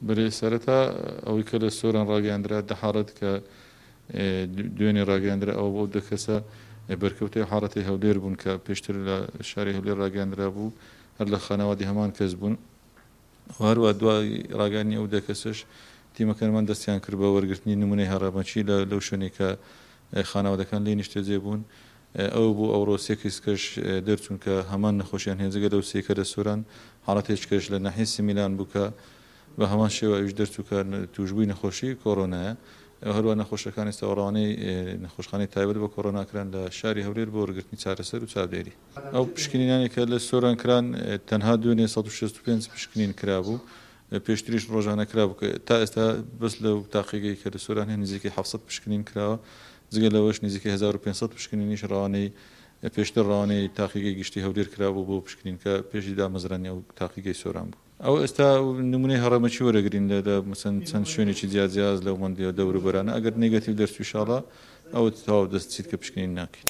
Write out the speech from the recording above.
بەێ سەرەتا ئەوەی کە لە سۆران ڕاگەاندرا دەحاڵەت کە دوێنێ ڕاگەاندرا ئەو بۆ دەکەسە بەرکەوتەی حاڵەتی هەولێر بوون کە پێشتر لە شاری هەولێر ڕاگەاندرا بوو هەر لە خانەوادی هەمان کەس بوون هەروە دوای ڕاگەاندنی ئەو دەکەسش تیمەکانمان دەستیان کرد بە وەرگرتنی نمونەی هەڕەمەچی لەو شوێنێک کە خانەوادەکان لێ نیشتەجێ بوون ئەو بوو ئەوڕۆ سێ کەس دەرچوون کە هەمان نەخۆشیان هێنجگە لەو سێکە لە سۆران حاڵەتێکش لە ناحیەی سیمیلان بوو کە بە هەمان شێوە ئەوش دەرچوو کە توشبووی نەخۆشی کۆڕۆنایە هەروە نەخۆشەکانی ئێستاوەڕوانەی نەخۆشخانەی تایبەت بە کۆڕۆناکران لە شاری هەولێر بۆ وەرگرتنی چارەسەر و چاودێری ئەو پشکنینانی کە لە سۆران کران تەنها دوێنێ 165 پشکنین کرابوو پێشتریش ڕۆژانە کرابوو کە تا ئێستا بەس لەو تاقیگەی کە لە سۆران هەیە نزیکەی 700 پشکنین کراوە جگە لەوەش نزیکەی 1500 پشکنینیش ڕوانەی پێشتر ڕوانەی تاقیگەی گشتی هەولێر کرابوو بۆ پشکنین کە پێشی دامەزرانی ئەو تاقیگەی سۆران بوو ئەو ئێستا نمونەی هەڕەمەچی وەرەگرین لە مەسەن چەند شوێنێکی جیاجیاز لەو مەندیە دەوروبەرانە ئەگەر نێگەتیو دەرچوو ئینشاڵڵا ئەوە تەواو دەستچیت کە پشکنین ناکەین